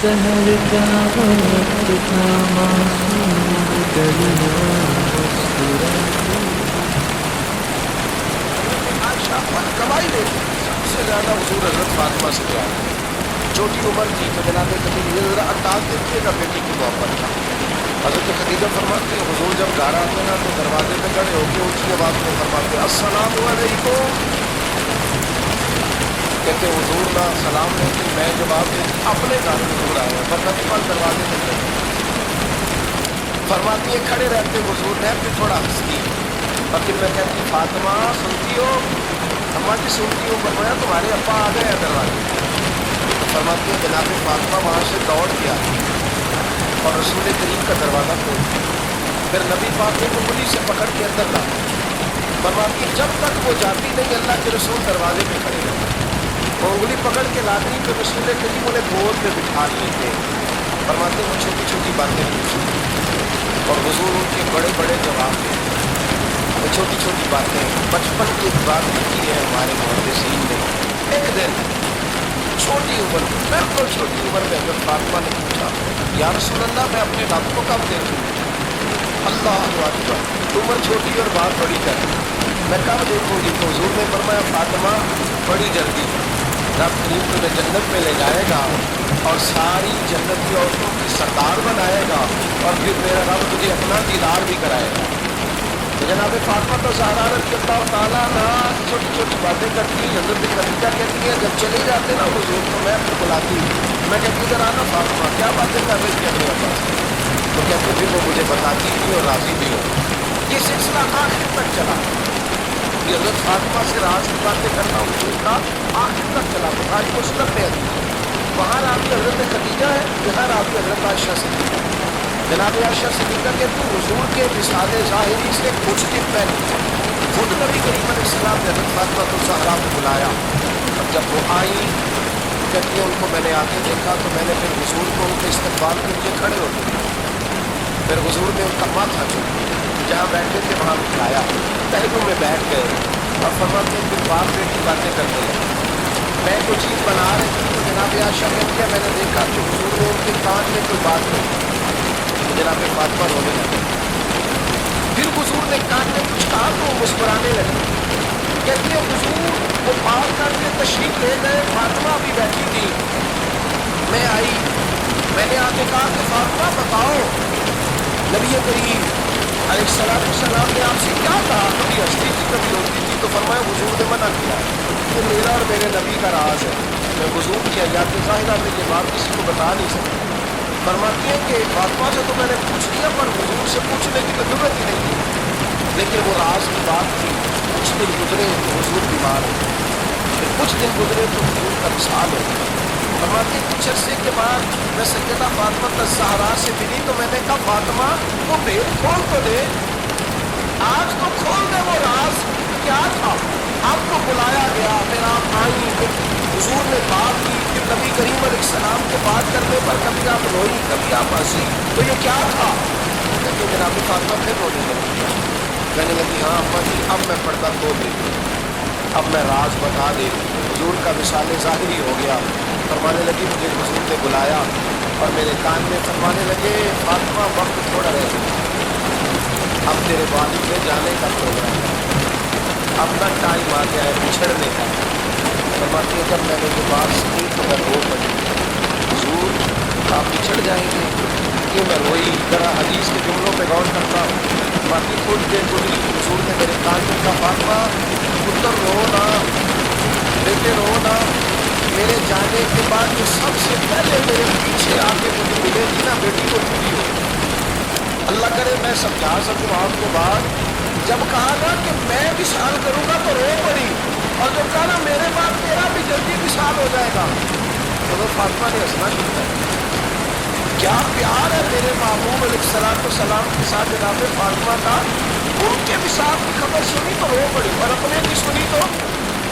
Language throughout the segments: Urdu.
سحر کا وقت تھا معصوم گلیاں مسکراتی عائشہ کمائی لے سب سے زیادہ حضور حضرت فاطمہ سے پیار ہے. چھوٹی عمر تھی تو جناب خدیجہ یہ ذرا انداز دیکھیے گا بیٹی کی محبت کا. حضرت خدیجہ فرماتے ہیں حضور جب گھر آتے نا تو دروازے پہ کھڑے ہو کے اونچی آواز میں فرماتے ہیں السلام علیکم. کہتے حضور نہ سلام لیکن میں جواب دیتی اپنے گھر حضور آئے ہیں ورنہ پر دروازے پہ کھڑے. فرماتی ہے کھڑے رہتے حضور نے پھر تھوڑا ہنستی اور پھر میں کہتی فاطمہ سنتی ہو؟ اماں جی سنتی ہو. فرمایا تمہارے ابا آ گئے ہیں دروازے. فرماتی ہے جناب فاطمہ وہاں سے دوڑ گیا اور رسول کریم کا دروازہ کھول دیا. پھر نبی پاک نے انگلی سے پکڑ کے اندر لا. فرماتی جب تک وہ جاتی نہیں اللہ کے رسول دروازے پہ کھڑے رہے. وہ انگلی پکڑ کے لاتی تو رسول کریم انہیں گود میں بٹھا لیتے. فرماتے وہ چھوٹی چھوٹی باتیں پوچھتی اور حضور ان کے بڑے بڑے جواب دیتے. وہ چھوٹی چھوٹی باتیں بچپن کی ایک بات لکھی ہے ہمارے محدثین نے. ایک دن چھوٹی عمر میں بالکل چھوٹی عمر میں جب فاطمہ نے پوچھا یا رسول اللہ میں اپنے رب کو کب دیکھوں؟ اللہ اکبر عمر چھوٹی اور بات بڑی کر میں کب دیکھوں گی؟ تو حضور نے فرمایا فاطمہ بڑی جلدی رب کریم تمہیں جنت میں لے جائے گا اور ساری جنت کی عورتوں کی سردار بنائے گا اور پھر میرا رب تجھے اپنا دیدار بھی کرائے گا. تو جناب فاطمہ تو زہرا رضی اللہ تعالیٰ نہ چھوٹی چھوٹی باتیں کرتی ہیں. حضرت خدیجہ کہتی ہیں جب چلے جاتے نا حضور تو میں پھر بلاتی میں کہتی ادھر آنا فاطمہ کیا باتیں کر رہی تھی اپنے پاس. تو کہتے پھر وہ مجھے بتاتی بھی اور راضی بھی ہو. یہ سلسلہ آخر تک چلا. یہ حضرت فاطمہ سے راز کی باتیں کرنا حضور کا آخر تک چلا. بخاری مسلم میں وہاں راوی حضرت خدیجہ ہے یہاں راوی حضرت عائشہ صدیقہ. جناب عائشہ صدیقہ کہتی حضور کے وصال ظاہری سے کچھ دن پہلے خود نبی کریم علیہ السلام نے حضرت فاطمہ الزہرا کو بلایا. اب جب وہ آئی کہتی ہے ان کو میں نے آ کے دیکھا تو میں نے پھر حضور کو ان کے استقبال کے لیے کھڑے ہوتے پھر حضور نے ان کا ماتھا چھوڑا جہاں بیٹھے تھے وہاں بٹھایا پہلو میں بیٹھ گئے اور فرماتے ہیں پھر باپ بیٹی باتیں کرنے لگے. میں کوئی چیز بنا رہی تھی تو جناب عائشہ کہتی ہے میں نے دیکھا کہ حضور نے ان کے کان میں کوئی بات نہیں. جناب فاطمہ رونے لگے. پھر حضور نے کان میں کچھ کہا تو وہ مسکرانے لگے. کہتی ہے حضور وہ بات کر کے تشریف لے گئے. فاطمہ بھی بیٹھی تھی. میں آئی میں نے آ کے کہا کہ فاطمہ بتاؤ نبی کریم علیہ السلام نے آپ سے کیا کہا؟ کبھی ہستی تھی کبھی روتی تھی. تو فرمایا حضور نے منع کیا کہ میرا اور میرے نبی کا راز ہے. میں حضور کی حیات ظاہرہ میں یہ بات کسی کو بتا نہیں سکتا. فرماتی ہے کہ فاطمہ سے تو میں نے پوچھ لیا پر حضور سے پوچھنے کی تو ضرورت ہی نہیں تھی. لیکن وہ راز کی بات تھی. کچھ دن گزرے تو حضور بیمار ہو پھر کچھ دن گزرے تو حضور کا وصال ہو. فرماتی ہے کچھ عرصے کے بعد میں سیدہ فاطمہ الزہرا سے ملی تو میں نے کہا فاطمہ وہ بھید کھول تو دے آج تو کھول دے وہ راز کیا تھا. آپ کو بلایا گیا پھر آپ آئی پھر حضور نے بات کی پھر نبی کریم علیہ السلام کو بات کرنے پر کبھی آپ روئی کبھی آپ ہنسی تو یہ کیا تھا؟ کہتے جناب فاطمہ پھر رونے لگی. کہنے لگی ہاں اماں جی اب میں پردہ کھول دیتی ہوں اب میں راز بتا دیتی ہوں. حضور کا وصال ظاہری ہو گیا. فرمانے لگی مجھے حضور نے بلایا اور میرے کان میں فرمانے لگے فاطمہ وقت تھوڑا رہ گیا اب تیرے والد کے جانے کا پروگرام ہے اپنا ٹائم آ گیا ہے بچھڑنے کا. فرماتی ہے جب میں نے یہ بات سنی تو میں رو پڑی. حضور آپ بچھڑ جائیں گے کیوں؟ میں روئی. ذرا حدیث کے جملوں پہ غور کرتا ہوں. باقی خود دیر گزری حضور نے میرے کان میں کہا فاطمہ پتر رو نہ بیٹے رو نہ. میرے جانے کے بعد جو سب سے پہلے میرے پیچھے آ کے مجھے ملے گی نا بیٹی کو چھوٹی ہو. اللہ کرے میں سمجھا سکوں آپ کو بات. جب کہا نا کہ میں وصال کروں گا تو رو پڑی اور جب کہا نا میرے بعد تیرا بھی جلدی وصال ہو جائے گا تو وہ فاطمہ نے ہنسنا شروع کر دیا. کیا پیار ہے میرے محبوب علیہ السلام کے ساتھ جناب فاطمہ کا. ان کے وصال کی خبر سنی تو رو پڑی اور اپنے کی سنی تو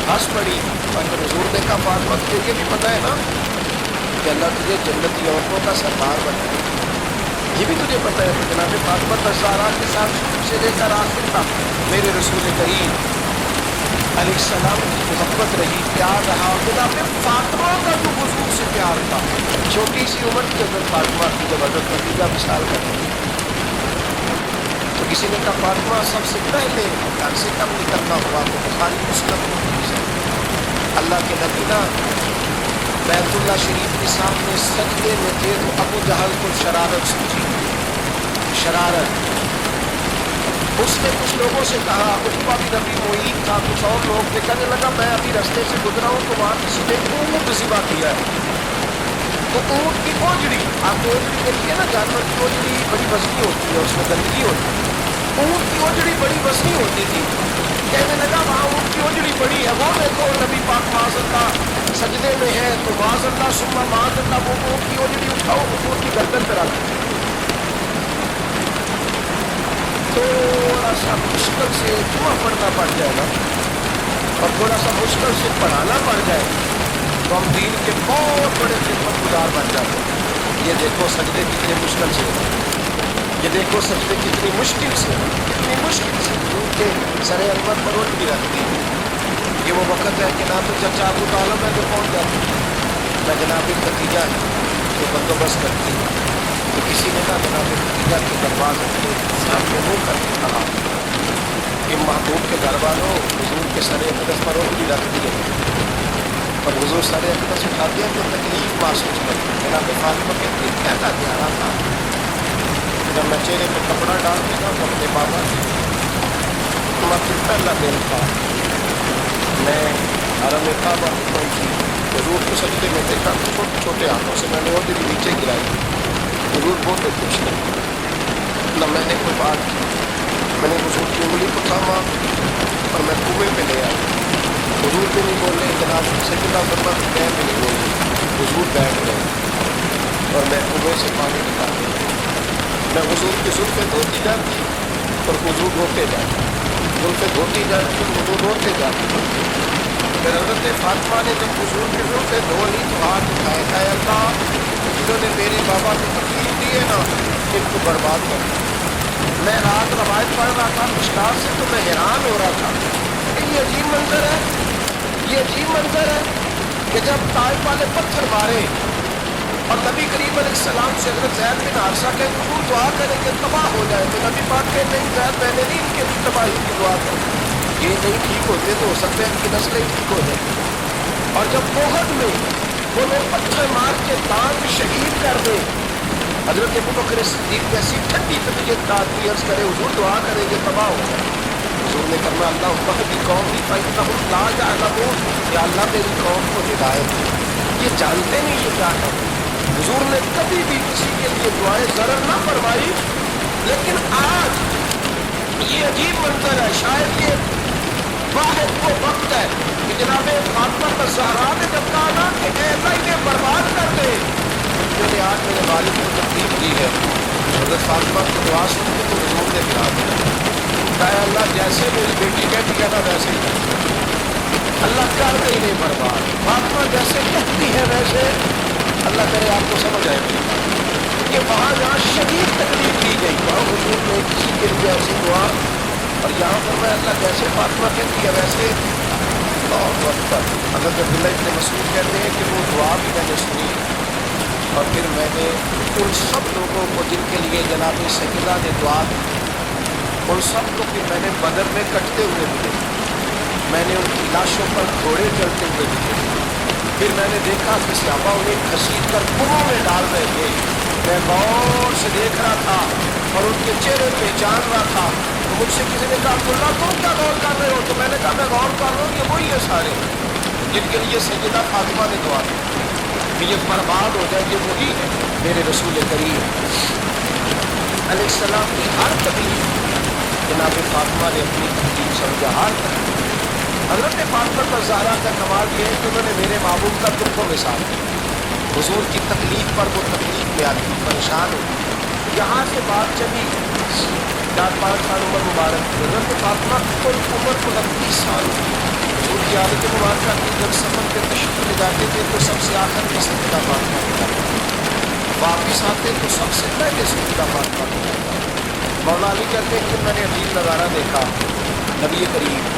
ہنس پڑی. اور پھر حضور نے کہا فاطمہ تجھے یہ بھی پتہ ہے نا کہ اللہ تجھے جنتی عورتوں کا سردار بنائے. یہ بھی تجھے پتہ ہے کہ جناب فاطمہ الزہرا کے ساتھ شروع سے لے کر آخر تک میرے رسول کریم علیہ السلام کی محبت رہی، پیار رہا. جناب فاطمہ کا جو حضور سے پیار تھا، چھوٹی سی عمر کی حضرت فاطمہ کی جب حضرت خدیجہ وصال کرتی تو کسی نے کہا فاطمہ سب سے پہلے گھر سے کب نکلنا ہوا تو بخاری مسلم سے اللہ کے نبی نا بیت اللہ شریف کے سامنے سجدے میں تھے تو ابو جہل کو شرارت سوچی، شرارت. اس نے کچھ لوگوں سے کہا، عقبہ بھی نبی معید تھا، کچھ اور لوگ نے کہنے لگا میں ابھی رستے سے گزرا ہوں تو وہاں کسی نے اونٹ ذبح کیا ہے. تو اونٹ کی اوجڑی، آپ کو اوجڑی دیکھیے نا، جانور کی اوجڑی بڑی وزنی ہوتی ہے، اس میں گندگی ہوتی ہے. اونٹ کی اوجڑی بڑی وزنی ہوتی تھی. کہنے لگا وہاں اونٹ کی اوجڑی بڑی ہے، وہ دیکھو نبی پاک معاذ اللہ سجدے میں ہے تو معاذ اللہ ثم معاذ اللہ وہ اونٹ کی اوجڑی اٹھاؤ، اونٹ کی گردن پر رکھ. تھوڑا سا مشکل سے جمعہ پڑھنا پڑ جائے گا اور تھوڑا سا مشکل سے پڑھانا پڑ جائے تو ہم دین کے بہت بڑے خدمت گزار بن جاتے ہیں. یہ دیکھو سجدے کتنے مشکل سے، یہ دیکھو سجدے کتنی مشکل سے، کتنی مشکل سے کیونکہ سر انور پر اٹھ بھی رکھتی ہے. یہ وہ وقت ہے کہ نہ تو چچا ابو طالب ہے جو پہنچ جاتی ہے، نہ جناب خدیجہ ہے جو بندوبست کرتی ہے. تو کسی نے کہا جناب خدیجہ کے دروازے کے سامنے وہ کر کے کہا کہ محبوب کے گھر والوں حضور کے سر اقدس پر اٹھ بھی رکھتی ہے اور حضور سر اقدس اٹھاتے ہیں تو تکلیف محسوس کرتے ہیں. جناب فاطمہ کہتی ہے کہتا جا رہا تھا جب میں چہرے پہ کپڑا ڈال کے تھا تو اپنے بابا پہلا دن تھا، میں حرم کعبہ پہنچی، حضور کو سجدے میں دیکھا تو چھوٹے چھوٹے ہاتھوں سے میں نے وہ دل نیچے گرائی. حضور بہت خوش نہیں، نہ میں نے کوئی بات کی. میں نے حضور کی انگلی کو تھاما اور میں کنویں پہ لے آیا. حضور بھی نہیں بولے، جناب سیدنا فرما میں بھی نہیں بولے. حضور بیٹھ گئے اور میں کنویں سے پانی نکالا. میں حضور کی زلفیں دھوتی جاتی اور حضور روتے جاتے، زلفیں دھوتی جاتی اور حضور روتے جاتے. پھر حضرت فاطمہ نے جب حضور کی زلفیں دھو لی تو ہاتھ اٹھائے، اے اللہ جنہوں نے میرے بابا کو تکلیف دی ہے نا ان کو برباد کر. میں رات روایت پڑھ رہا تھا مشکات سے تو میں حیران ہو رہا تھا کہ یہ عجیب منظر ہے، یہ عجیب منظر ہے کہ جب طائف والے پتھر مارے اور نبی کریم علیہ السلام سے حضرت زید بن حارثہ کہ حضور دعا کریں کہ تباہ ہو جائے تو نبی پاک کہ نہیں زید میں نے نہیں ان کے تباہی کی دعا کر، یہ نہیں ٹھیک ہوتے تو ہو سکتا ہے ان کی نسلیں ٹھیک ہو جائیں. اور جب احد میں وہ لوگ پتھر مار کے دانت شہید کر دے، حضرت ابو بکر صدیق جیسی ٹھنڈی طبیعت آدمی عرض کرے حضور دعا کرے یہ تباہ ہو جائے. حضور نے کرنا اللہ کی قوم کی فإنهم لا يعلمون، یا اللہ میری قوم کو ہدایت دے، یہ جانتے نہیں یہ کیا ہے. حضور نے کبھی بھی کسی کے لیے دعائیں ضرر نہ فرمائی. لیکن آج یہ عجیب منظر ہے، شاید یہ واحد وہ وقت ہے کہ جناب فاطمہ الزہرا نے جب کہا نا کہ اے اللہ انہیں برباد کر دے، انہوں نے آج میرے والد کو تکلیف دی ہے. حضرت فاطمہ کی دعا سن کے تو حضور نے پھرا دیا، اے اللہ جیسے میری بیٹی کہتی ہے نا ویسے ہی اللہ کر دے انہیں برباد. فاطمہ جیسے کہتی ہے ویسے اللہ کرے آپ کو سمجھ آئے گی کہ وہاں جہاں شدید تکلیف دی گئی وہاں حضور نے کسی کے لیے ایسی دعا، اور یہاں پر میں اللہ جیسے فاطمہ کہتی ہے ویسے. اللہ اکبر. حضرت عبداللہ ابن مسعود کہتے ہیں کہ وہ دعا بھی میں نے سنی اور پھر میں نے ان سب لوگوں کو جن کے لیے جناب سیدہ نے دعا دی ان سب کو پھر میں نے بدر میں کٹتے ہوئے ملے، میں نے ان کی لاشوں پر گھوڑے چلتے ہوئے دیکھے. پھر میں نے دیکھا کہ صحابہ انہیں گھسیٹ کر کنویں میں ڈال رہے تھے. میں غور سے دیکھ رہا تھا اور ان کے چہرے پہچان رہا تھا. تو مجھ سے کسی نے کہا عبداللہ تم کیا غور کر رہے ہو؟ تو میں نے کہا میں غور کر رہا ہوں کہ وہی ہے سارے جن کے لیے سیدہ فاطمہ نے دعا کی کہ یہ برباد ہو جائے، یہ وہی ہے میرے رسول کریم علیہ السلام کی ہر تکلیف جناب فاطمہ نے اپنی تکلیف سمجھا. ہر تکلیف حضرت فاطمہ الزہرا کا کمال یہ ہے کہ انہوں نے میرے محبوب کا تم کو مثال دی. حضور کی تکلیف پر وہ تکلیف میں آتی پریشان ہوتی. یہاں سے بات چلی 4-5 سال عمر مبارک. حضرت فاطمہ کل عمر 29 سال ہوئی. حضور کی عادت مبارکہ کی جب سفر کے تشریف لے جاتے تھے تو سب سے آخر میں سیدہ فاطمہ کو جاتے تھے، واپس آتے تو سب سے پہلے سیدہ فاطمہ کو جاتا. مولا علی کہتے ہیں کہ میں نے عجیب نظارہ دیکھا، نبی کریم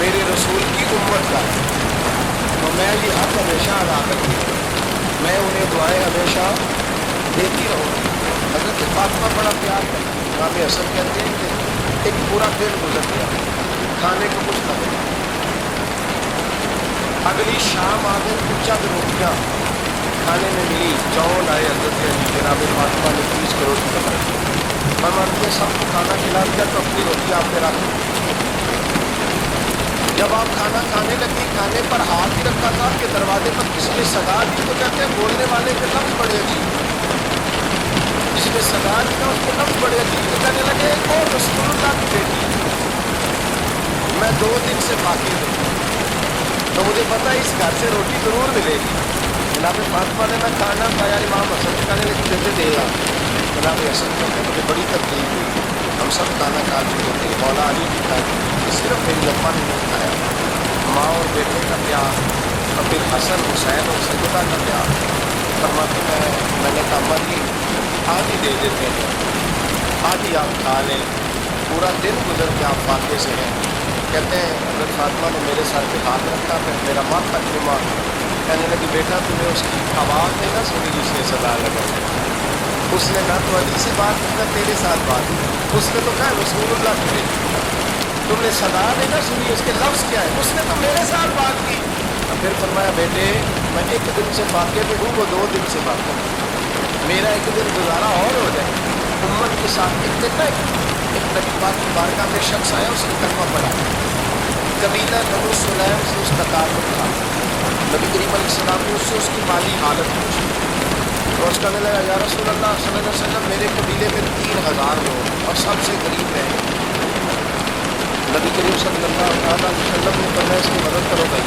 میرے رسول کی امت کا ہے، تو میں یہ حق ہمیشہ ادا کرتی ہوں، میں انہیں دعائیں ہمیشہ دیتی رہوں گی۔ حضرت فاطمہ بڑا پیار کرتی ہے، امام حسن کہتے ہیں کہ ایک پورا دن گزر گیا، کھانے کو کچھ نہ ملا، اگلی شام آ گئی تو چند روٹیاں کھانے میں ملی، چاول آئے حضرت علی جناب فاطمہ نے 30 کروڑ کی قدر کی، فرماتی ہے سب کو کھانا کھلا دیا تو اپنی روٹی آپ نے رکھ دی۔ جب آپ کھانا کھانے لگی، کھانے پر ہاتھ ہی رکھا تھا کہ دروازے پر کسی نے صدا دی، تو کہتے ہیں بولنے والے کے لفظ بڑے عجیب، جس نے صدا دیا اس کے لفظ بڑے عجیب، تو کہنے لگے او رسول اللہ کی بیٹی، میں 2 دن سے فاقد ہوں، تو مجھے پتا اس گھر سے روٹی ضرور ملے گی۔ جناب فاطمہ نے میں کھانا کھایا، امام حسن نے کہنے لگی دیتے دے گا، جناب حسن کہتے مجھے بڑی تکلیف ہوئی، ہم سب کھانا کھا چکے تھے، مولا علی بھی کھا چکے تھے، صرف میری اماں نے نہیں کھایا، ماں اور بیٹے کا پیار، اور پھر حسن حسین اور سیدہ کا پیار، فرماتی میں نے کہا اماں جی آدھی دے دیتے ہیں، آدھی آپ کھا لیں، پورا دن گزر کے آپ فاقے سے ہیں۔ کہتے ہیں حضرت فاطمہ نے میرے سر پہ ہاتھ رکھا، پھر میرا ماتھا چوما، کہنے لگی بیٹا تمہیں اس کی آواز نہیں نہ سنی جس نے صدا لگائی، اس نے نہ تو علی سے بات کی نہ تیرے ساتھ بات کی، اس نے تو کہا رسول اللہ کی بیٹی، تم نے صدا نہیں نہ سنی، اس کے لفظ کیا ہے، اس نے تو میرے ساتھ بات کی۔ پھر فرمایا بیٹے میں 1 دن سے فاقے پہ ہوں، وہ 2 دن سے فاقے پہ، میرا 1 دن گزارا اور ہو جائے امت کے ساتھ۔ ایک دن ایک نبی پاک کی بارگاہ میں شخص آیا، اس نے کلمہ پڑھا، قبیلہ بنو سلیم سے اس کا تعلق تھا، نبی کریم علیہ السلام نے اس سے اس کی مالی حالت پوچھی، تو اس کہنے لگا یا رسول اللہ صلی اللہ علیہ وسلم میرے قبیلے میں 3000 لوگ اور سب سے غریب ہیں، نبی کریم صلی اللہ علیہ وسلم نے فرمایا اس کی مدد کرو بھائی۔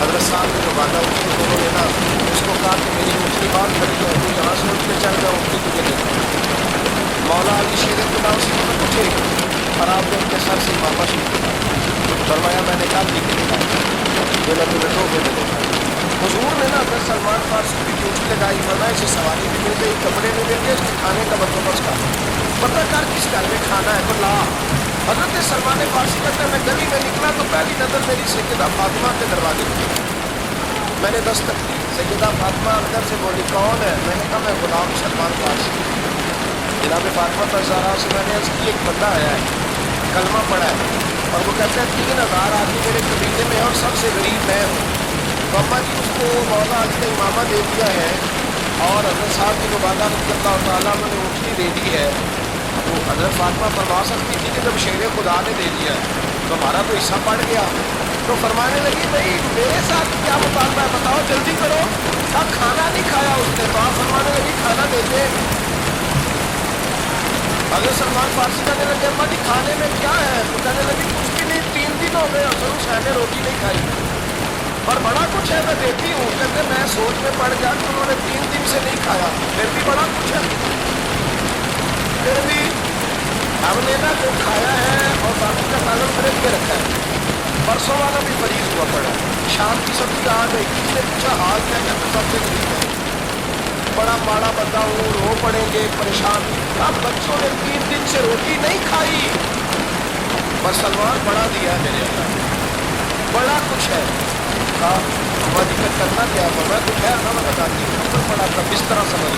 حضرت صاحب نے جو باتیں اٹھی تو انہوں نے نا اس کو کہا کہ میری اونٹنی بات کھڑی ہے، تو یہاں سے اٹھ کے چل جاؤ، اونٹنی تجھے دے دوں۔ مولا علی شیر خدا اسی کو پوچھے اور آپ نے ان کے سر سے امامہ شریف کیا، فرمایا میں نے کہا ٹھیک ہے جو نبی بیٹھو گے دے دیں۔ حضور نے نا حضرت سلمان فارسی کی ڈیوٹی لگائی، فرمایا اسے سواری بھی مل گئی، کپڑے بھی مل گئے، اس کے کھانے کا بندوبست کر پتہ کر کس گھر میں کھانا ہے، تو لا۔ حضرت سلمان فارسی کہتا ہے میں گلی میں نکلا تو پہلی نظر میری سیدہ فاطمہ کے دروازے پہ، میں نے دستک دی، سیدہ فاطمہ اندر سے بولی کون ہے، میں نے کہا میں غلام سلمان فارسی۔ جناب فاطمہ پر زہرا سے میں نے عرض کی ایک بندہ آیا ہے، کلمہ پڑھا ہے، اور وہ کہتا ہے 3000 آدمی میرے قبیلے میں اور سب سے غریب میں ہوں، تو اماں جی اس کو مولا علی نے امامہ دے دیا ہے اور حضرت صاحب کی مبادہ رضی اللہ تعالیٰ عنہ نے اونٹنی دے دی ہے، تو حضرت فاطمہ فرما سکتی تھی کہ جب شیر خدا نے دے دیا ہے تو ہمارا تو حصہ پڑ گیا، تو فرمانے لگی بھائی میرے ساتھ کیا مطالبہ ہے بتاؤ جلدی کرو، اب کھانا نہیں کھایا اس نے، تو آپ فرمانے لگی کھانا دیتے۔ حضرت سلمان فارسی کہنے لگے اماں جی کھانے میں کیا ہے، تو کہنے لگی کچھ بھی نہیں، 3 دن ہو گئے حسن حسین نے روٹی نہیں کھائی، اور بڑا کچھ ہے میں دیتی ہوں، کہتے میں سوچ میں پڑ گیا کہ انہوں نے 3 دن سے نہیں کھایا، پھر بھی بڑا کچھ ہے، پھر بھی ہم نے نا جو کھایا ہے اور باقی کا تعلق خرید کے رکھا ہے، پرسوں والا بھی فریض ہوا پڑا ہے، شام کی سبزی آ گئی، کسی نے پوچھا حال کیا کہتے سب سے غریب ہے، بڑا ماڑا بندہ ہوں، رو پڑیں گے پریشان، اب بچوں نے 3 دن سے روٹی نہیں کھائی، پر سلمان بڑا دیا ہے میرے اللہ، بڑا کچھ ہے، کہا اماں جی کا کرنا کیا ہے، میں تو خیر نہ بتاتی ہوں، اوپر پڑا تھا بسترا سمجھ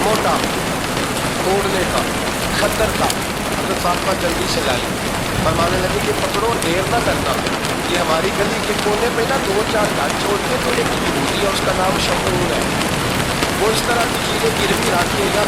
موٹا اوڑھنے کا خطر کا، حضرت فاطمہ جلدی سے لائی، فرمانے لگی کہ پکڑو دیر نہ کرنا، یہ ہماری گلی کے کونے پہ نا 2-4 گھر چھوڑ کے تو ایک یہودی ہے اس کا نام شمعون ہے، وہ اس طرح کی چیزیں گروی رکھ کے یا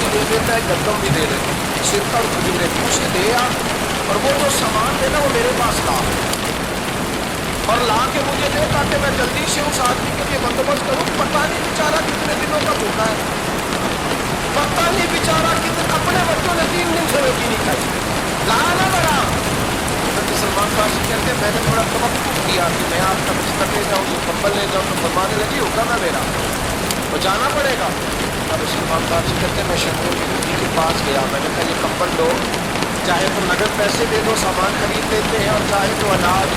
بھی دے دیتا ہے، گندم بھی دے دیتا ہے، سرکہ اور کھجورے بھی اسے دے آ، اور وہ جو سامان دے نا وہ میرے پاس لا، اور لا کے مجھے دے تاکہ میں جلدی سے اس آدمی کے لیے بندوبست کروں، پتہ نہیں بیچارہ کتنے دنوں کا بھوکا ہے، پتہ نہیں بیچارہ کتنے، اپنے بچوں نے 3 دن سے روٹی نہیں کھائی، لانا بڑا۔ حضرت سلمان فارسی کہتے ہیں میں نے تھوڑا توقف کیا کہ میں آپ کا بستر لے جاؤں یہ کمبل لے جاؤں، تو فرمانے لگی حکم ہے میرا تو جانا پڑے گا۔ اب سلمان فارسی کہتے ہیں میں شمعون کی بیٹی کے پاس گیا، میں نے کہا یہ کمبل لو، چاہے تو نقد پیسے دے دو سامان خرید لیتے ہیں، اور چاہے تو اناج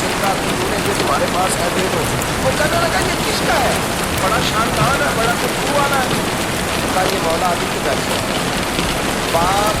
سرکہ کھجورے جو تمہارے پاس ہے دے دو۔ وہ کہنے لگا یہ کس کا ہے، بڑا شاندار ہے، بڑا خوشبو والا ہے، یہ مولا علی کے گھر سے باپ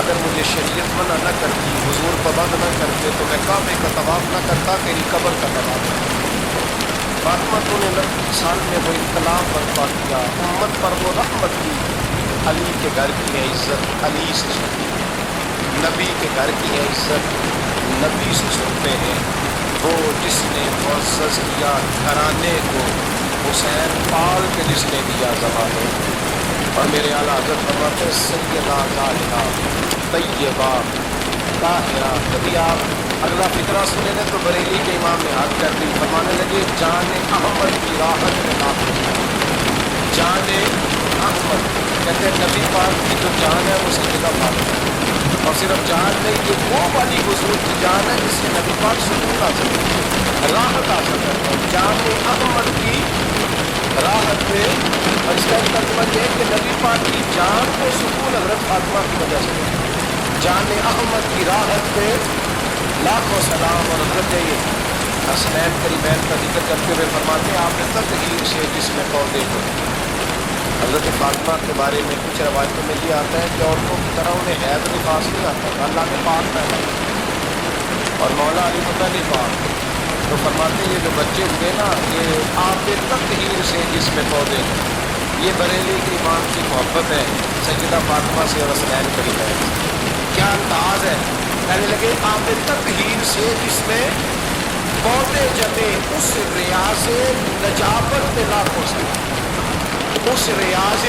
اگر مجھے شریعت منع نہ کرتی، حضور پابند نہ کرتے، تو میں کعبے کا طواف نہ کرتا، تیری قبر کا طواف نہ کرتا۔ فاطمہ تو نے 29 سال میں وہ انقلاب برپا کیا، امت پر وہ رحمت کی۔ علی کے گھر کی ہے عزت، علی سے سنتے ہیں، نبی کے گھر کی ہے عزت، نبی سے سنتے ہیں۔ وہ جس نے معزز کیا گھرانے کو، حسین پال کے جس نے دیا زمانے کو۔ اور میرے اعلیٰ حضرت فرماتے ہیں سیدہ طاہرہ طیبہ طاہرہ۔ کبھی آپ اگلا فقرہ سنے لیں تو بریلی کے امام نے ہاتھ کر دی، فرمانے لگے جان احمد کی راحت میں ناخوش، جان احمد کہتے ہیں نبی پاک کی جو جان ہے وہ سیدہ فاطمہ ہے، اور صرف جان نہیں، یہ وہ والی حضور کی جان ہے جس سے نبی پاک سکون حاصل کرتے ہیں، راحت حاصل کرتے ہیں۔ جان احمد کی راحت پہ، اور اس کا ایک ترجمہ یہ ہے کہ نبی پاک کی جان کو سکون حضرت فاطمہ کی وجہ سے ملا۔ جان احمد کی راحت پہ لاکھوں سلام۔ اور حضرت حسنین کریمین کا ذکر کرتے ہوئے فرماتے ہیں آپ نے تطہیر سے جس میں پودے کو، حضرت فاطمہ کے بارے میں کچھ روایتوں میں یہ آتا ہے کہ عورتوں کی طرح انہیں حیض نفاس نہیں آتا، اللہ نے پاک پیدا کیا، اور مولا علی مطلع پاک تو فرماتے ہیں یہ جو بچے ہوئے نا یہ آپ کے تطہیر سے جس میں پودے ہیں۔ یہ بریلی کے امام کی محبت ہے سیدہ فاطمہ سے اور حسنین کریمین سے۔ کیا انداز ہے، کہنے لگے آپ تطہیر سے جس میں پودے جمے، اس ریاض نجابت پہ لاکھوں سلام۔ اس ریاض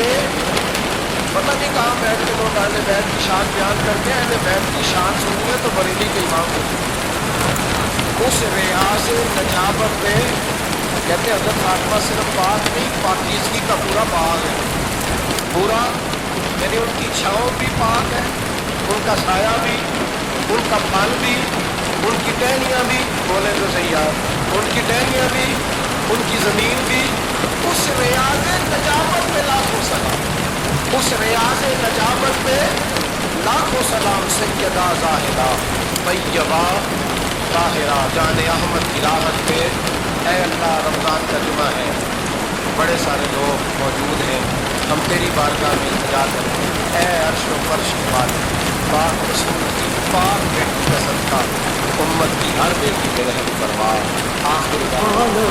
پتہ نہیں کہاں بیٹھ کے لوگ اہل بیت کی شان بیان کرتے ہیں، اہل بیت کی شان سنی ہے تو بریلی کے امام کو سنی۔ اس ریاض نجابت پہ کہتے ہیں حضرت فاطمہ صرف پاک نہیں، پاکیزگی کا پورا باغ ہے، پورا، یعنی ان کی چھاؤں بھی پاک ہے، ان کا سایہ بھی، ان کا پھل بھی، ان کی ٹہنیاں بھی، بولے تو صحیح آپ، ان کی ٹہنیاں بھی، ان کی زمین بھی۔ اس ریاض نجابت پہ لاکھوں سلام، اس ریاض نجابت پہ لاکھوں سلام۔ سیدہ زاہدہ طیبہ طاہرہ جان احمد کی راحت پہ۔ اے اللہ رمضان کا جمعہ ہے، بڑے سارے لوگ موجود ہیں، ہم تیری بارگاہ میں التجا کرتے ہیں، اے عرش و فرش کے مالک، پاک رسول کی پاک بیٹی کا صدقہ امت کی ہر بیٹی پہ رحم فرما۔ آخر دعوانا